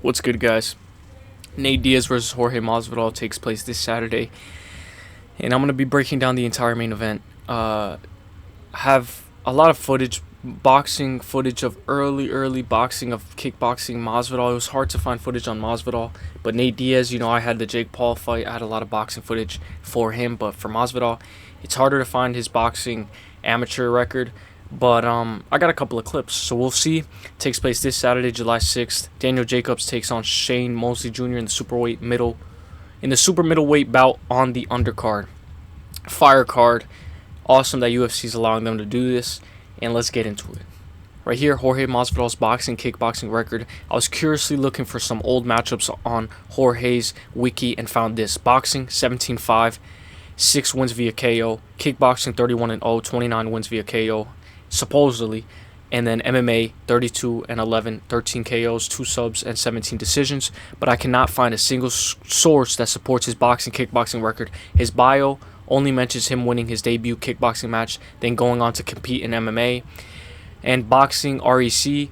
What's good, guys? Nate Diaz versus Jorge Masvidal takes place this Saturday, and I'm gonna be breaking down the entire main event. Have a lot of footage, boxing footage of early boxing of kickboxing Masvidal. It was hard to find footage on Masvidal, but Nate Diaz, I had the Jake Paul fight. I had a lot of boxing footage for him, but for Masvidal, it's harder to find his boxing amateur record. But I got a couple of clips, so we'll see. It takes place this Saturday, July 6th. Daniel Jacobs takes on Shane Mosley Jr. in the super middleweight bout on the undercard. Fire card. Awesome that UFC is allowing them to do this, and let's get into it. Right here, Jorge Masvidal's boxing kickboxing record. I was curiously looking for some old matchups on Jorge's wiki and found this. Boxing 17-5, 6 wins via KO. Kickboxing 31-0, 29 wins via KO. Supposedly, and then MMA 32-11, 13 KOs, 2 subs, and 17 decisions. But I cannot find a single source that supports his boxing kickboxing record. His bio only mentions him winning his debut kickboxing match, then going on to compete in MMA. And Boxing REC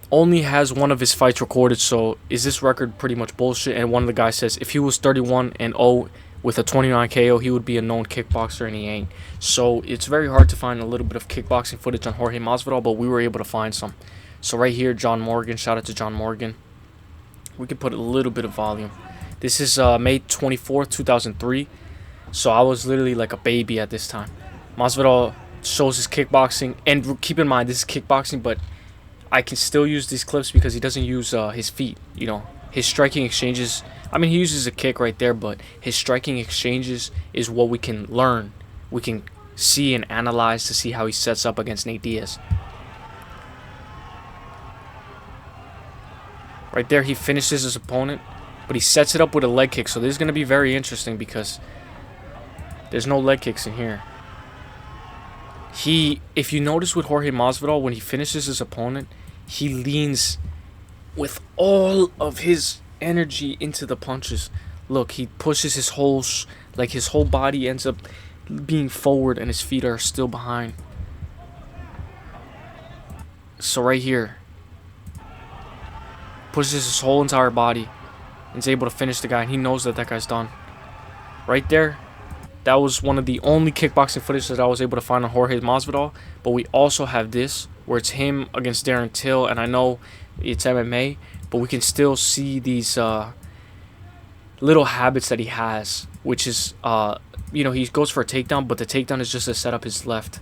only has one of his fights recorded, so is this record pretty much bullshit? And one of the guys says if he was 31-0 with a 29 KO, he would be a known kickboxer, and he ain't. So it's very hard to find a little bit of kickboxing footage on Jorge Masvidal, but we were able to find some. So right here, John Morgan. Shout out to John Morgan. We could put a little bit of volume. This is May 24th, 2003. So I was literally like a baby at this time. Masvidal shows his kickboxing, and keep in mind this is kickboxing, but I can still use these clips because he doesn't use his feet. His striking exchanges. I mean, he uses a kick right there, but his striking exchanges is what we can learn. We can see and analyze to see how he sets up against Nate Diaz. Right there, he finishes his opponent, but he sets it up with a leg kick. So this is going to be very interesting because there's no leg kicks in here. If you notice with Jorge Masvidal, when he finishes his opponent, he leans with all of his energy into the punches. Look, he pushes his whole body ends up being forward and his feet are still behind. So right here, pushes his whole entire body and is able to finish the guy, and he knows that guy's done. Right there, that was one of the only kickboxing footage that I was able to find on Jorge Masvidal. But we also have this where it's him against Darren Till, and I know it's MMA, but we can still see these little habits that he has, which is, he goes for a takedown, but the takedown is just to set up his left.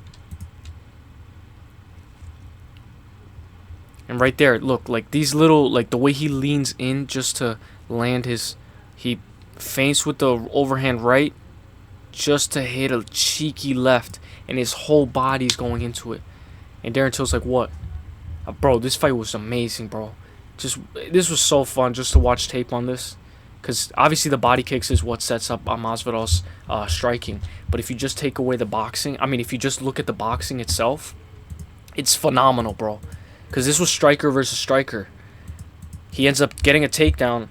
And right there, look, like these little, like the way he leans in just to land he feints with the overhand right just to hit a cheeky left, and his whole body's going into it. And Darren Till's like, what? Bro, this fight was amazing, bro. This was so fun just to watch tape on this, because obviously the body kicks is what sets up Masvidal's striking. But if you just take away the boxing, if you just look at the boxing itself, it's phenomenal, bro. Because this was striker versus striker. He ends up getting a takedown,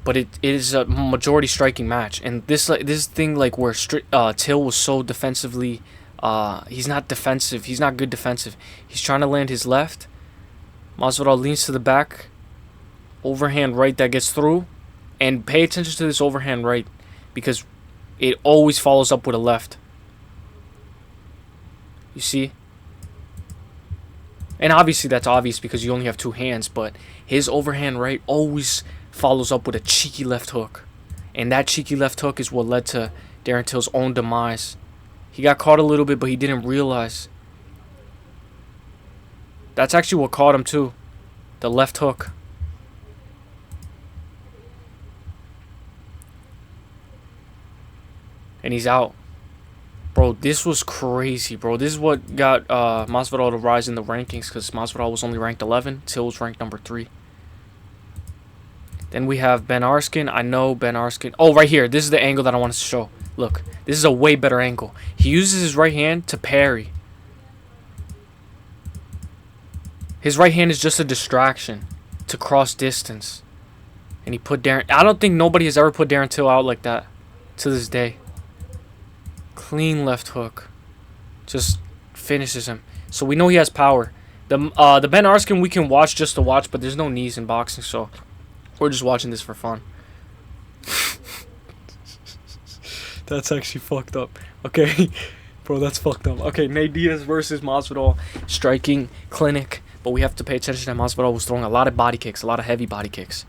but it is a majority striking match. And this thing like where Till was so defensively, he's not defensive. He's not good defensive. He's trying to land his left. Masvidal leans to the back. Overhand right that gets through. And pay attention to this overhand right, because it always follows up with a left. You see? And obviously that's obvious because you only have two hands, but his overhand right always follows up with a cheeky left hook. And that cheeky left hook is what led to Darren Till's own demise. He got caught a little bit, but he didn't realize. That's actually what caught him too. The left hook. And he's out. Bro, this was crazy, bro. This is what got Masvidal to rise in the rankings, because Masvidal was only ranked 11. Till was ranked number 3. Then we have Ben Arskin. I know Ben Arskin. Oh, right here. This is the angle that I wanted to show. Look, this is a way better angle. He uses his right hand to parry. His right hand is just a distraction to cross distance. And he put Darren... I don't think nobody has ever put Darren Till out like that to this day. Clean left hook. Just finishes him. So we know he has power. The Ben Askren we can watch just to watch, but there's no knees in boxing, so we're just watching this for fun. That's actually fucked up. Okay, bro, that's fucked up. Okay, Nate Diaz versus Masvidal, striking clinic, but we have to pay attention that Masvidal was throwing a lot of body kicks, a lot of heavy body kicks,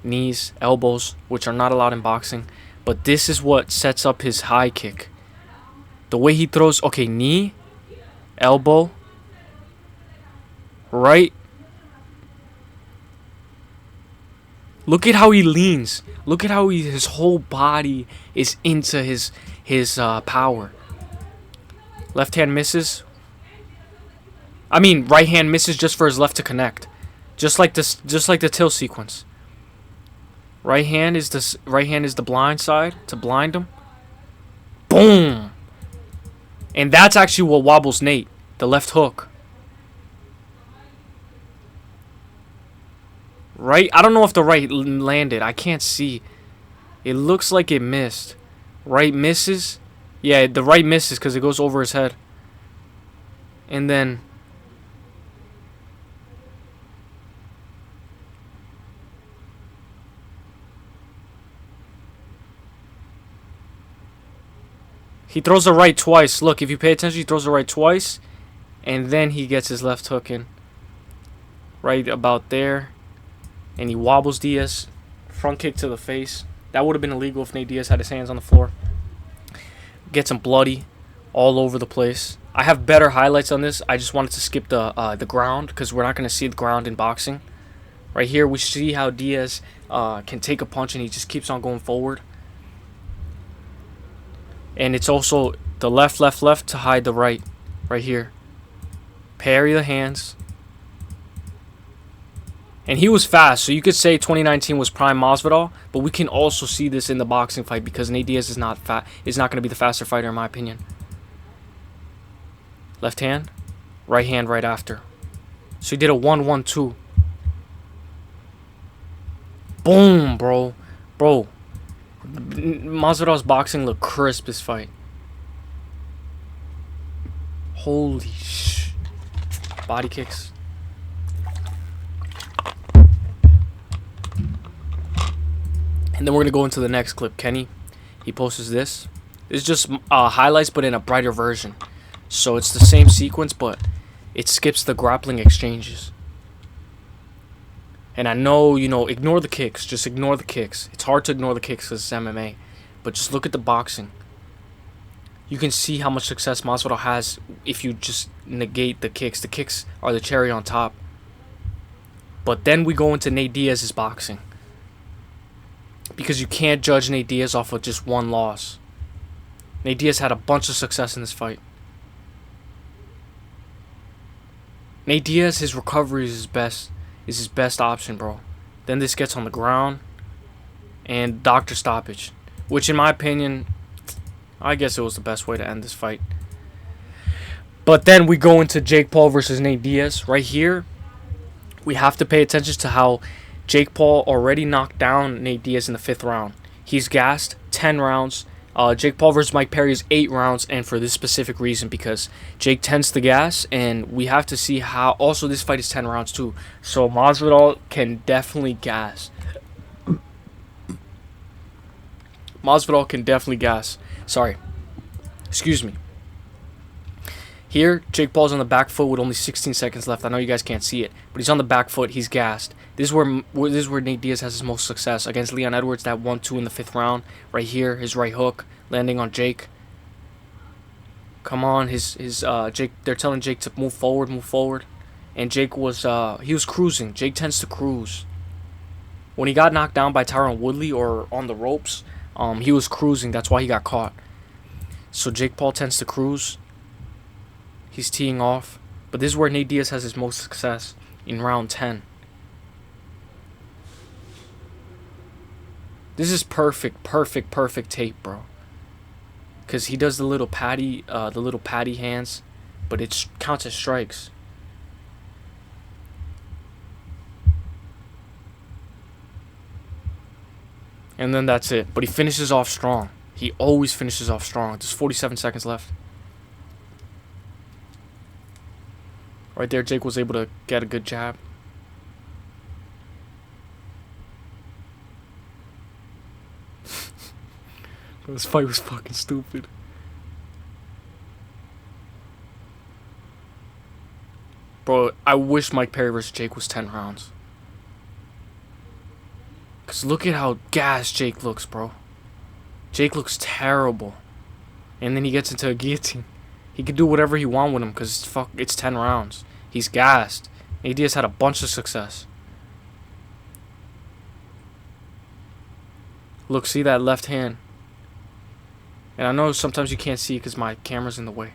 knees, elbows, which are not allowed in boxing. But this is what sets up his high kick. The way he throws, okay, knee, elbow, right. Look at how he leans. Look at how his whole body is into his power. Left hand misses. I mean, right hand misses just for his left to connect. Just like the till sequence. Right hand is the blind side to blind him. Boom. And that's actually what wobbles Nate, the left hook. Right? I don't know if the right landed. I can't see. It looks like it missed. Right misses. Yeah, the right misses because it goes over his head. And then he throws the right twice. Look, if you pay attention, he throws the right twice. And then he gets his left hook in. Right about there. And he wobbles Diaz. Front kick to the face. That would have been illegal if Nate Diaz had his hands on the floor. Gets him bloody all over the place. I have better highlights on this. I just wanted to skip the ground because we're not going to see the ground in boxing. Right here, we see how Diaz can take a punch and he just keeps on going forward. And it's also the left to hide the right. Right here. Parry the hands. And he was fast, so you could say 2019 was prime Masvidal, but we can also see this in the boxing fight because Nate Diaz is not going to be the faster fighter in my opinion. Left hand right after. So he did a 1-1-2. Boom, bro. Bro. Masvidal's boxing looked crisp this fight. Holy sh. Body kicks. And then we're going to go into the next clip. Kenny, he posts this. It's just highlights, but in a brighter version. So it's the same sequence, but it skips the grappling exchanges. And I know, ignore the kicks. Just ignore the kicks. It's hard to ignore the kicks because it's MMA. But just look at the boxing. You can see how much success Masvidal has if you just negate the kicks. The kicks are the cherry on top. But then we go into Nate Diaz's boxing. Because you can't judge Nate Diaz off of just one loss. Nate Diaz had a bunch of success in this fight. Nate Diaz, his recovery is his best option, bro. Then this gets on the ground. And doctor stoppage. Which in my opinion, I guess it was the best way to end this fight. But then we go into Jake Paul versus Nate Diaz. Right here, we have to pay attention to how Jake Paul already knocked down Nate Diaz in the 5th round. He's gassed 10 rounds. Jake Paul versus Mike Perry is 8 rounds, and for this specific reason, because Jake tends to gas, and we have to see how. Also, this fight is 10 rounds too, so Masvidal can definitely gas. Masvidal can definitely gas. Sorry, excuse me. Here, Jake Paul's on the back foot with only 16 seconds left. I know you guys can't see it, but he's on the back foot. He's gassed. This is where Nate Diaz has his most success against Leon Edwards. That 1-2 in the 5th round. Right here, his right hook landing on Jake. Come on, Jake. They're telling Jake to move forward, and Jake was he was cruising. Jake tends to cruise. When he got knocked down by Tyron Woodley or on the ropes, he was cruising. That's why he got caught. So Jake Paul tends to cruise. He's teeing off. But this is where Nate Diaz has his most success, in round 10. This is perfect tape, bro. Because he does the little patty hands, but it counts as strikes. And then that's it. But he finishes off strong. He always finishes off strong. There's 47 seconds left. Right there, Jake was able to get a good jab. This fight was fucking stupid. Bro, I wish Mike Perry versus Jake was 10 rounds. Because look at how gassed Jake looks, bro. Jake looks terrible. And then he gets into a guillotine. He can do whatever he wants with him because it's 10 rounds. He's gassed. Nate Diaz had a bunch of success. Look, see that left hand? And I know sometimes you can't see because my camera's in the way.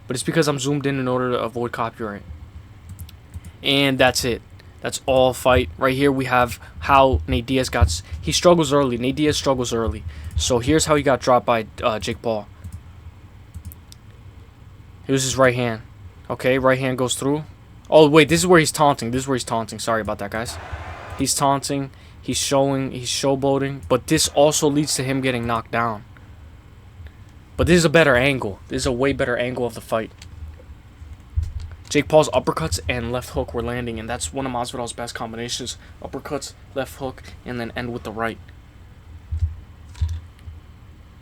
But it's because I'm zoomed in order to avoid copyright. And that's it. That's all fight. Right here we have how Nate Diaz got... He struggles early. Nate Diaz struggles early. So here's how he got dropped by Jake Paul. Here's his right hand. Okay, right hand goes through. Oh, wait, this is where he's taunting. This is where he's taunting. Sorry about that, guys. He's taunting. He's showboating. But this also leads to him getting knocked down. But this is a better angle. This is a way better angle of the fight. Jake Paul's uppercuts and left hook were landing, and that's one of Masvidal's best combinations. Uppercuts, left hook, and then end with the right.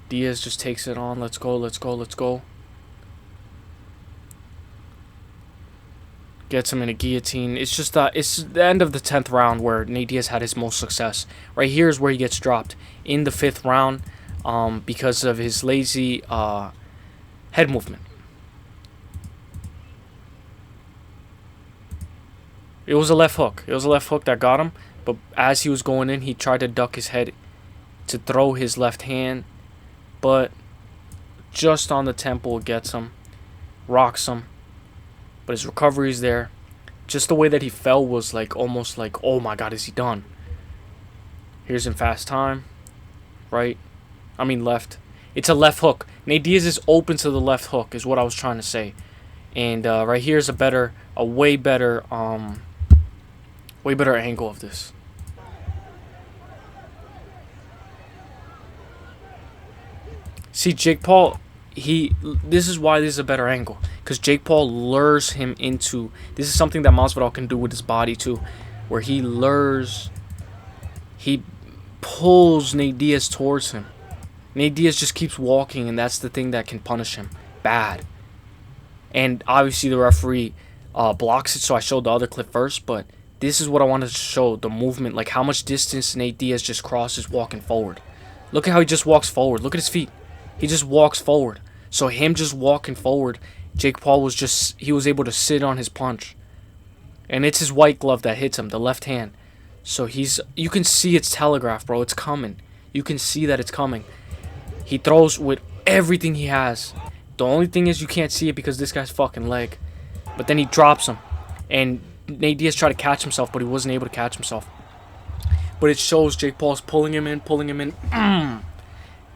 Diaz just takes it on. Let's go, let's go, let's go. Gets him in a guillotine. It's just it's the end of the 10th round where Nate Diaz had his most success. Right here is where he gets dropped in the 5th round because of his lazy head movement. It was a left hook. It was a left hook that got him. But as he was going in, he tried to duck his head to throw his left hand. But just on the temple, it gets him. Rocks him. But his recovery is there. Just the way that he fell was like almost like, oh my god, is he done? Here's in fast time. Right? I mean left. It's a left hook. Nate Diaz is open to the left hook is what I was trying to say. And right here is a way better angle of this. See, Jake Paul, this is why this is a better angle. Because Jake Paul lures him into... This is something that Masvidal can do with his body too. Where he pulls Nate Diaz towards him. Nate Diaz just keeps walking, and that's the thing that can punish him. Bad. And obviously the referee blocks it, so I showed the other clip first. But this is what I wanted to show, the movement. Like how much distance Nate Diaz just crosses walking forward. Look at how he just walks forward. Look at his feet. He just walks forward. So him just walking forward, Jake Paul was able to sit on his punch. And it's his white glove that hits him, the left hand. So you can see it's telegraphed, bro. It's coming. You can see that it's coming. He throws with everything he has. The only thing is you can't see it because this guy's fucking leg. But then he drops him. And Nate Diaz tried to catch himself, but he wasn't able to catch himself. But it shows Jake Paul's pulling him in.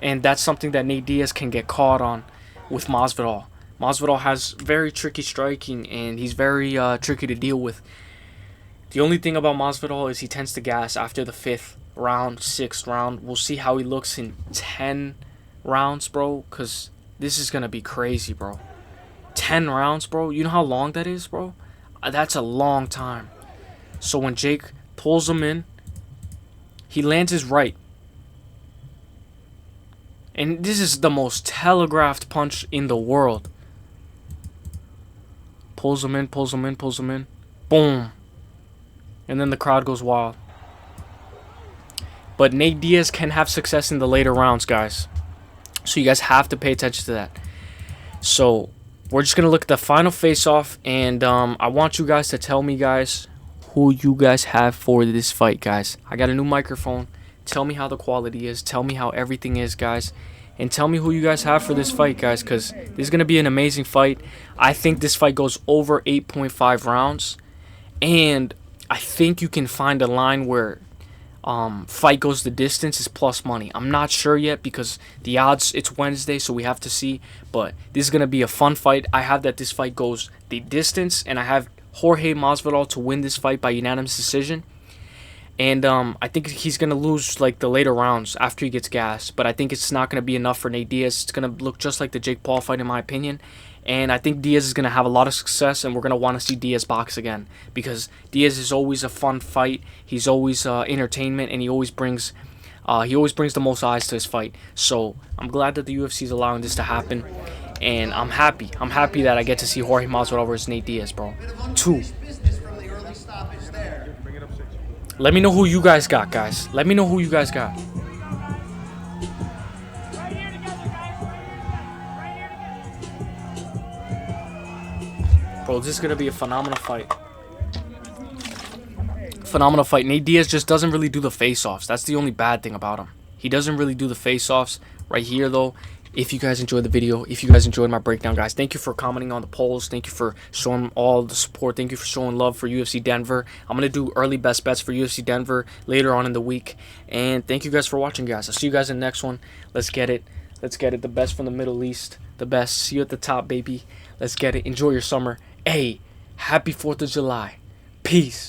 And that's something that Nate Diaz can get caught on with Masvidal. Masvidal has very tricky striking, and he's very tricky to deal with. The only thing about Masvidal is he tends to gas after the 5th round, 6th round. We'll see how he looks in 10 rounds, bro, because this is going to be crazy, bro. 10 rounds, bro. You know how long that is, bro? That's a long time. So when Jake pulls him in, he lands his right. And this is the most telegraphed punch in the world. Pulls him in. Boom. And then the crowd goes wild. But Nate Diaz can have success in the later rounds, guys. So you guys have to pay attention to that. So we're just going to look at the final face-off. And I want you guys to tell me, guys, who you guys have for this fight, guys. I got a new microphone. Tell me how the quality is. Tell me how everything is, guys. And tell me who you guys have for this fight, guys, because this is going to be an amazing fight. I think this fight goes over 8.5 rounds. And I think you can find a line where fight goes the distance is plus money. I'm not sure yet because the odds, it's Wednesday, so we have to see. But this is going to be a fun fight. I have that this fight goes the distance, and I have Jorge Masvidal to win this fight by unanimous decision. And I think he's gonna lose like the later rounds after he gets gassed. But I think it's not gonna be enough for Nate Diaz. It's gonna look just like the Jake Paul fight, in my opinion. And I think Diaz is gonna have a lot of success, and we're gonna want to see Diaz box again, because Diaz is always a fun fight. He's always entertainment, and he always brings the most eyes to his fight. So I'm glad that the UFC is allowing this to happen, and I'm happy. I'm happy that I get to see Jorge Masvidal versus Nate Diaz, bro. 2. Let me know who you guys got, guys. Let me know who you guys got. Bro, this is going to be a phenomenal fight. Phenomenal fight. Nate Diaz just doesn't really do the face-offs. That's the only bad thing about him. He doesn't really do the face-offs. Right here, though, if you guys enjoyed the video, if you guys enjoyed my breakdown, guys, thank you for commenting on the polls. Thank you for showing all the support. Thank you for showing love for UFC Denver. I'm going to do early best bets for UFC Denver later on in the week. And thank you guys for watching, guys. I'll see you guys in the next one. Let's get it. Let's get it. The best from the Middle East. The best. See you at the top, baby. Let's get it. Enjoy your summer. Hey, happy 4th of July. Peace.